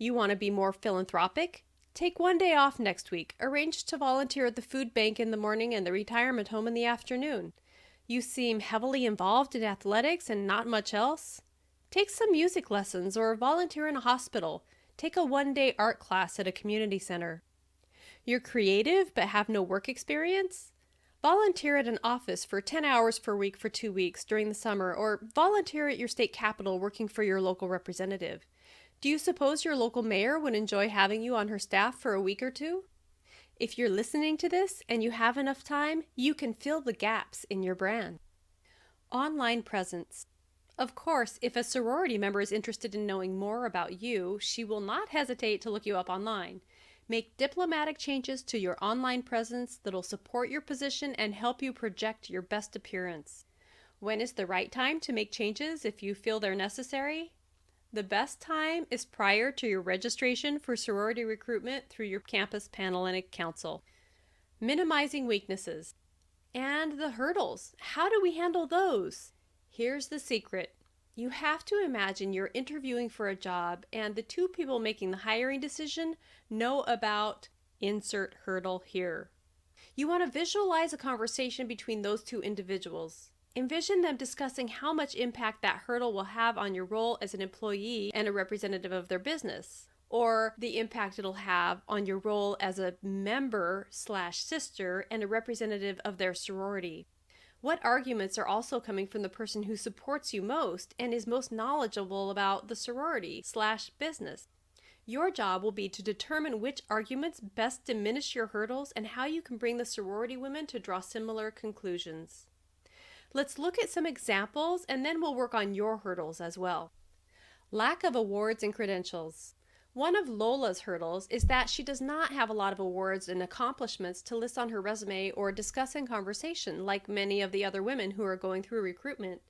You want to be more philanthropic? Take one day off next week. Arrange to volunteer at the food bank in the morning and the retirement home in the afternoon. You seem heavily involved in athletics and not much else? Take some music lessons or volunteer in a hospital. Take a one-day art class at a community center. You're creative but have no work experience? Volunteer at an office for 10 hours per week for 2 weeks during the summer, or volunteer at your state capitol working for your local representative. Do you suppose your local mayor would enjoy having you on her staff for a week or two? If you're listening to this and you have enough time, you can fill the gaps in your brand. Online presence. Of course, if a sorority member is interested in knowing more about you, she will not hesitate to look you up online. Make diplomatic changes to your online presence that'll support your position and help you project your best appearance. When is the right time to make changes if you feel they're necessary? The best time is prior to your registration for sorority recruitment through your campus Panhellenic Council. Minimizing weaknesses. And the hurdles. How do we handle those? Here's the secret. You have to imagine you're interviewing for a job and the two people making the hiring decision know about insert hurdle here. You want to visualize a conversation between those two individuals. Envision them discussing how much impact that hurdle will have on your role as an employee and a representative of their business, or the impact it'll have on your role as a member/sister and a representative of their sorority. What arguments are also coming from the person who supports you most and is most knowledgeable about the sorority/business? Your job will be to determine which arguments best diminish your hurdles and how you can bring the sorority women to draw similar conclusions. Let's look at some examples and then we'll work on your hurdles as well. Lack of awards and credentials. One of Lola's hurdles is that she does not have a lot of awards and accomplishments to list on her resume or discuss in conversation like many of the other women who are going through recruitment.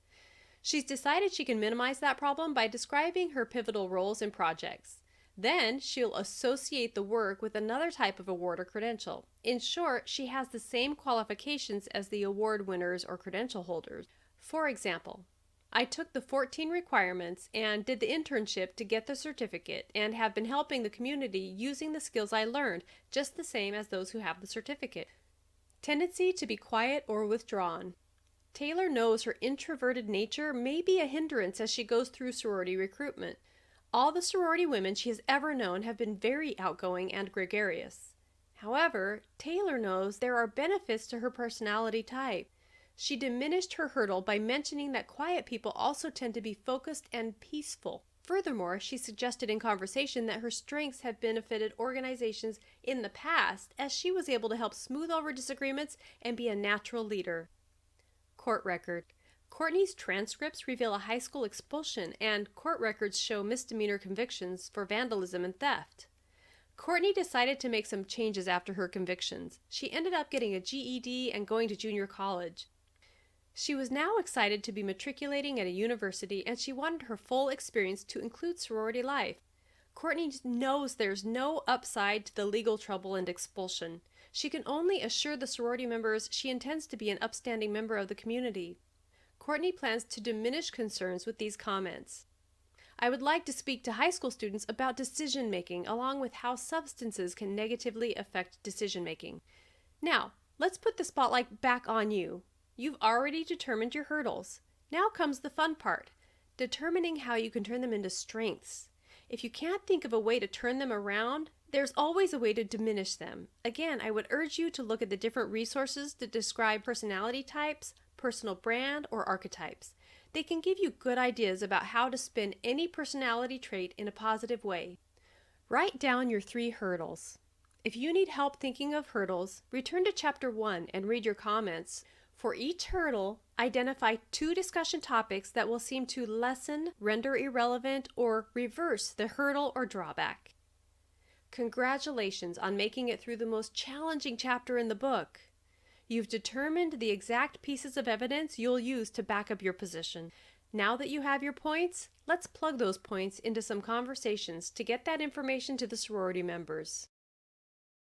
She's decided she can minimize that problem by describing her pivotal roles and projects. Then she'll associate the work with another type of award or credential. In short, she has the same qualifications as the award winners or credential holders. For example, I took the 14 requirements and did the internship to get the certificate and have been helping the community using the skills I learned, just the same as those who have the certificate. Tendency to be quiet or withdrawn. Taylor knows her introverted nature may be a hindrance as she goes through sorority recruitment. All the sorority women she has ever known have been very outgoing and gregarious. However, Taylor knows there are benefits to her personality type. She diminished her hurdle by mentioning that quiet people also tend to be focused and peaceful. Furthermore, she suggested in conversation that her strengths have benefited organizations in the past as she was able to help smooth over disagreements and be a natural leader. Court record. Courtney's transcripts reveal a high school expulsion and court records show misdemeanor convictions for vandalism and theft. Courtney decided to make some changes after her convictions. She ended up getting a GED and going to junior college. She was now excited to be matriculating at a university and she wanted her full experience to include sorority life. Courtney knows there's no upside to the legal trouble and expulsion. She can only assure the sorority members she intends to be an upstanding member of the community. Courtney plans to diminish concerns with these comments. I would like to speak to high school students about decision making along with how substances can negatively affect decision making. Now, let's put the spotlight back on you. You've already determined your hurdles. Now comes the fun part, determining how you can turn them into strengths. If you can't think of a way to turn them around, there's always a way to diminish them. Again, I would urge you to look at the different resources to describe personality types, personal brand, or archetypes. They can give you good ideas about how to spin any personality trait in a positive way. Write down your 3 hurdles. If you need help thinking of hurdles, return to Chapter 1 and read your comments. For each hurdle, identify 2 discussion topics that will seem to lessen, render irrelevant, or reverse the hurdle or drawback. Congratulations on making it through the most challenging chapter in the book. You've determined the exact pieces of evidence you'll use to back up your position. Now that you have your points, let's plug those points into some conversations to get that information to the sorority members.